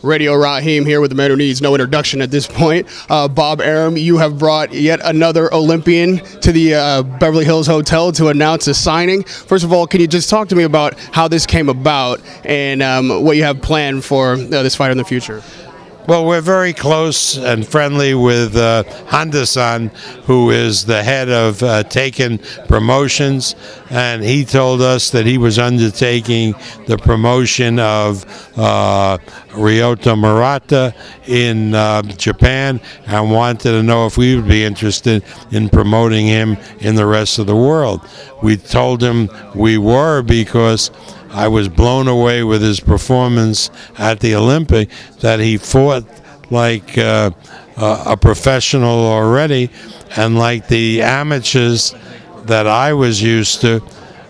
Radio Rahim here with the man who needs no introduction at this point. Bob Arum, you have brought yet another Olympian to the Beverly Hills Hotel to announce a signing. First of all, can you just talk to me about how this came about and what you have planned for this fight in the future? Well, we're very close and friendly with Honda-san, who is the head of Taken Promotions, and he told us that he was undertaking the promotion of Ryota Murata in Japan and wanted to know if we would be interested in promoting him in the rest of the world. We told him we were because I was blown away with his performance at the Olympic, that he fought like a professional already, and like the amateurs that I was used to,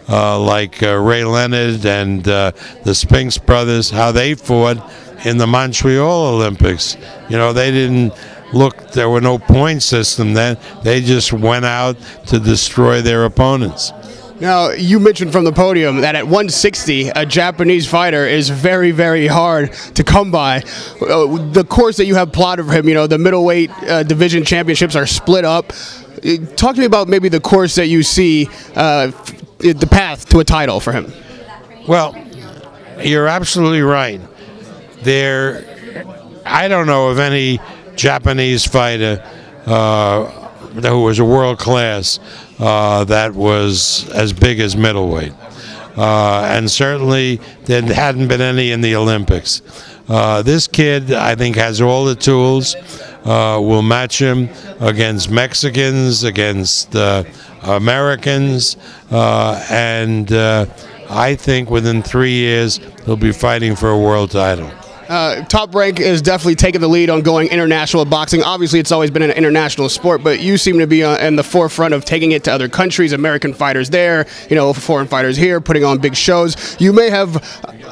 like Ray Leonard and the Spinks brothers, how they fought in the Montreal Olympics. You know, they didn't look, there were no point system then. They just went out to destroy their opponents. Now, you mentioned from the podium that at 160, a Japanese fighter is very, very hard to come by. The course that you have plotted for him, you know, the middleweight division championships are split up. Talk to me about maybe the course that you see, the path to a title for him. Well, you're absolutely right. I don't know of any Japanese fighter who was a world class that was as big as middleweight, and certainly there hadn't been any in the Olympics. This kid, I think, has all the tools. We'll match him against Mexicans, against Americans, and I think within 3 years he'll be fighting for a world title. Top Rank is definitely taking the lead on going international boxing. Obviously, it's always been an international sport, but you seem to be in the forefront of taking it to other countries, American fighters there, you know, foreign fighters here, putting on big shows. You may have,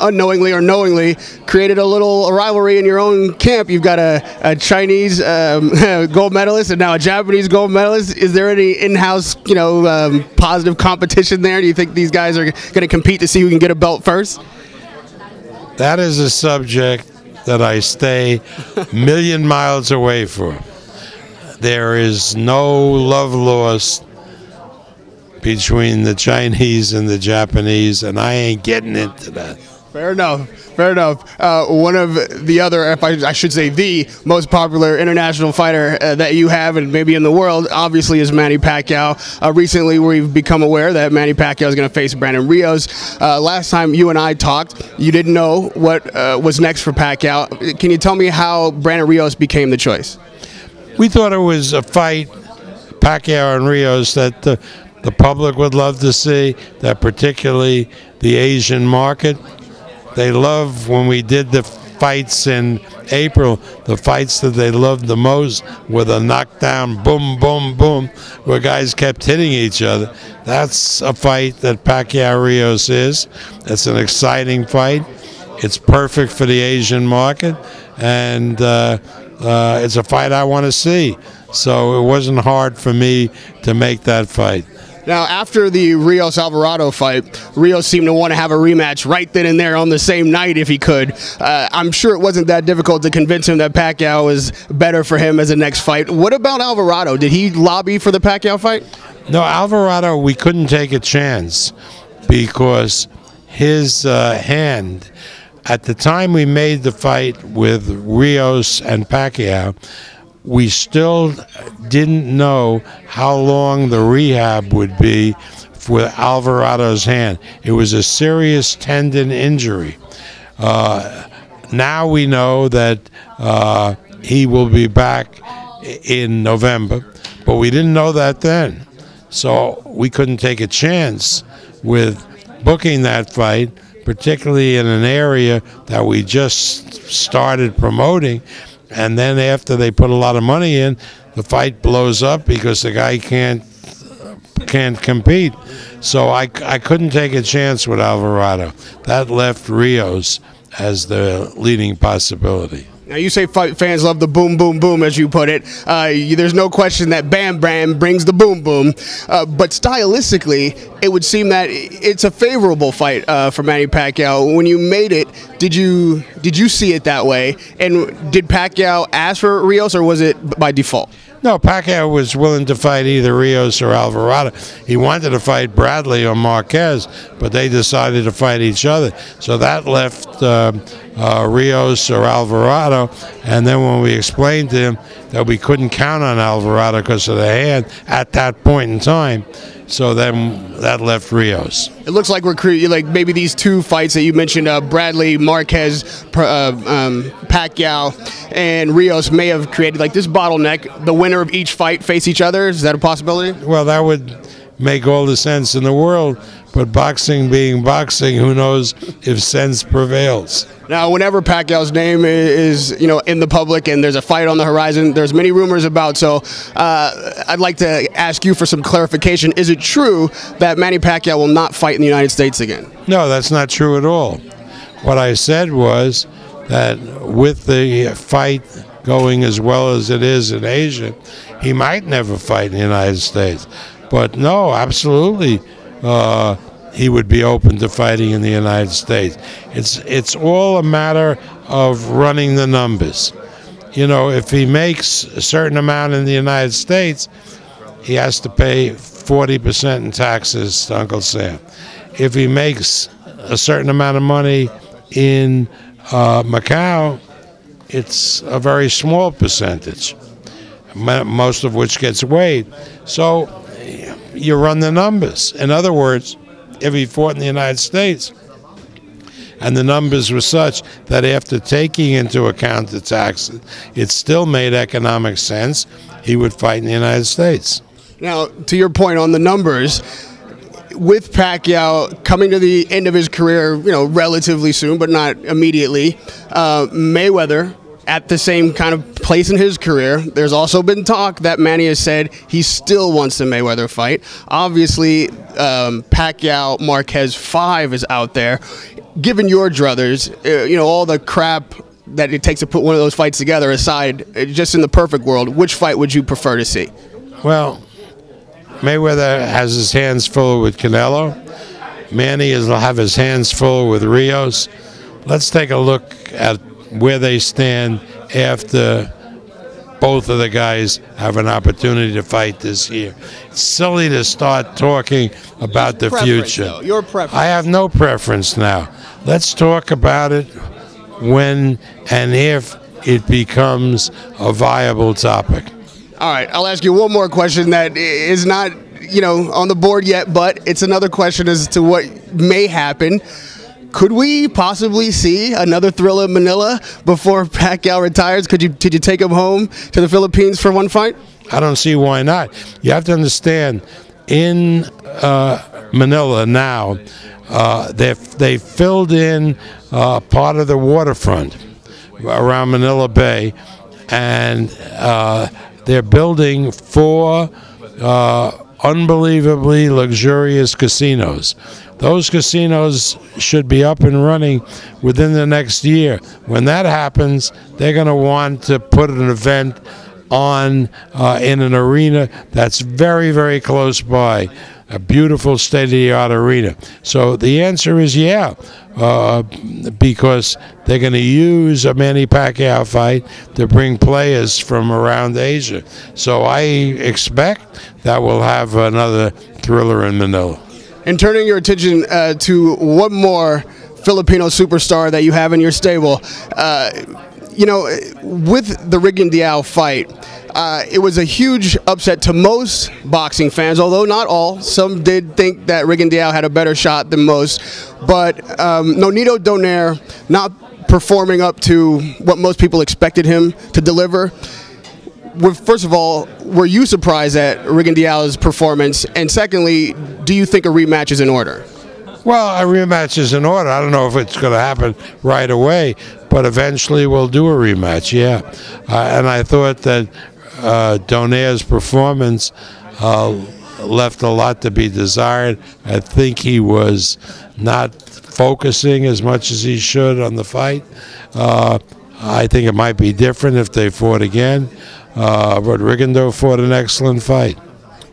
unknowingly or knowingly, created a little rivalry in your own camp. You've got a Chinese gold medalist and now a Japanese gold medalist. Is there any in-house, you know, positive competition there? Do you think these guys are going to compete to see who can get a belt first? That is a subject that I stay a million miles away from. There is no love lost between the Chinese and the Japanese, and I ain't getting into that. Fair enough. Fair enough. One of the other, if I should say the most popular international fighter that you have and maybe in the world, obviously, is Manny Pacquiao. Recently, we've become aware that Manny Pacquiao is going to face Brandon Rios. Last time you and I talked, you didn't know what was next for Pacquiao. Can you tell me how Brandon Rios became the choice? We thought it was a fight, Pacquiao and Rios, that the public would love to see, that particularly the Asian market. They love when we did the fights in April, the fights that they loved the most were the knockdown, boom, boom, boom, where guys kept hitting each other. That's a fight that Pacquiao Rios is. It's an exciting fight. It's perfect for the Asian market, and it's a fight I want to see. So it wasn't hard for me to make that fight. Now, after the Rios-Alvarado fight, Rios seemed to want to have a rematch right then and there on the same night if he could. I'm sure it wasn't that difficult to convince him that Pacquiao was better for him as a next fight. What about Alvarado? Did he lobby for the Pacquiao fight? No, Alvarado, we couldn't take a chance because his hand, at the time we made the fight with Rios and Pacquiao, we still didn't know how long the rehab would be for Alvarado's hand. It was a serious tendon injury. Now we know that he will be back in November, but we didn't know that then. So we couldn't take a chance with booking that fight, particularly in an area that we just started promoting. And then after they put a lot of money in, the fight blows up because the guy can't compete. So I couldn't take a chance with Alvarado. That left Rios. as the leading possibility. Now, you say fight fans love the boom, boom, boom, as you put it. There's no question that Bam Bam brings the boom, boom. But stylistically, it would seem that it's a favorable fight for Manny Pacquiao. When you made it, did you see it that way? And did Pacquiao ask for Rios, or was it by default? No, Pacquiao was willing to fight either Rios or Alvarado. He wanted to fight Bradley or Marquez, but they decided to fight each other. So that left Rios or Alvarado, and then when we explained to him that we couldn't count on Alvarado because of the hand at that point in time, so then that left Rios. It looks like like maybe these two fights that you mentioned, Bradley, Marquez, Pacquiao, and Rios may have created like this bottleneck. The winner of each fight face each other. Is that a possibility? Well, that would make all the sense in the world, but boxing being boxing, who knows if sense prevails. Now, whenever Pacquiao's name is in the public and there's a fight on the horizon, there's many rumors about. So I'd like to ask you for some clarification. Is it true that Manny Pacquiao will not fight in the United States again? No, that's not true at all. What I said was that with the fight going as well as it is in Asia, he might never fight in the United States. But no, absolutely, he would be open to fighting in the United States. It's all a matter of running the numbers. You know, if he makes a certain amount in the United States, he has to pay 40% in taxes to Uncle Sam. If he makes a certain amount of money in Macau, it's a very small percentage, most of which gets weighed. So you run the numbers. In other words, if he fought in the United States and the numbers were such that after taking into account the taxes, it still made economic sense, he would fight in the United States. Now, to your point on the numbers, with Pacquiao coming to the end of his career, relatively soon, but not immediately, Mayweather at the same kind of place in his career. There's also been talk that Manny has said he still wants the Mayweather fight. Obviously, Pacquiao Marquez 5 is out there. Given your druthers, all the crap that it takes to put one of those fights together aside, just in the perfect world, which fight would you prefer to see? Well, Mayweather has his hands full with Canelo. Manny will have his hands full with Rios. Let's take a look at where they stand after both of the guys have an opportunity to fight this year. It's silly to start talking about the future. Though, your preference. I have no preference now. Let's talk about it when and if it becomes a viable topic. All right, I'll ask you one more question that is not, on the board yet, but it's another question as to what may happen. Could we possibly see another Thrilla in Manila before Pacquiao retires? Could you take him home to the Philippines for one fight? I don't see why not. You have to understand, in Manila now, they filled in part of the waterfront around Manila Bay, and they're building 4 unbelievably luxurious casinos. Those casinos should be up and running within the next year. When that happens, they're going to want to put an event on in an arena that's very, very close by, a beautiful state-of-the-art arena. So the answer is yeah, because they're going to use a Manny Pacquiao fight to bring players from around Asia. So I expect that we'll have another thriller in Manila. And turning your attention to one more Filipino superstar that you have in your stable, with the Rigondeaux fight, it was a huge upset to most boxing fans, although not all. Some did think that Rigondeaux had a better shot than most. But Nonito Donaire not performing up to what most people expected him to deliver. First of all, were you surprised at Rigondeaux's performance? And secondly, do you think a rematch is in order? Well, a rematch is in order. I don't know if it's going to happen right away, but eventually we'll do a rematch, yeah. And I thought that Donaire's performance left a lot to be desired. I think he was not focusing as much as he should on the fight. I think it might be different if they fought again. Rodrigo fought an excellent fight.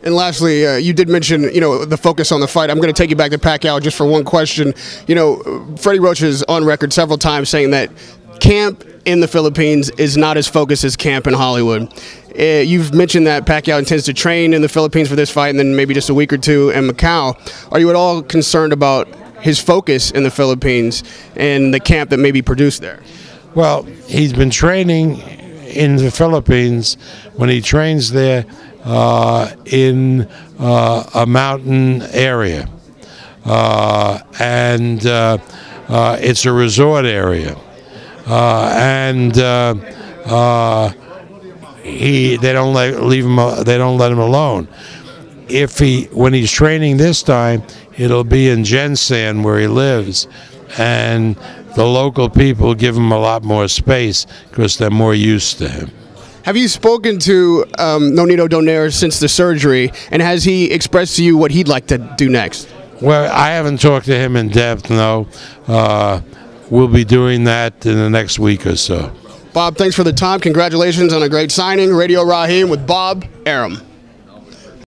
And lastly, you did mention, the focus on the fight. I'm going to take you back to Pacquiao just for one question. Freddie Roach is on record several times saying that camp in the Philippines is not as focused as camp in Hollywood. You've mentioned that Pacquiao intends to train in the Philippines for this fight and then maybe just a week or two in Macau. Are you at all concerned about his focus in the Philippines and the camp that may be produced there? Well, he's been training in the Philippines when he trains there in a mountain area. And it's a resort area. They don't let him alone. When he's training this time, it'll be in Gensan where he lives, and the local people give him a lot more space because they're more used to him. Have you spoken to Nonito Donaire since the surgery, and has he expressed to you what he'd like to do next? Well, I haven't talked to him in depth, no. We'll be doing that in the next week or so. Bob, thanks for the time. Congratulations on a great signing. Radio Rahim with Bob Arum.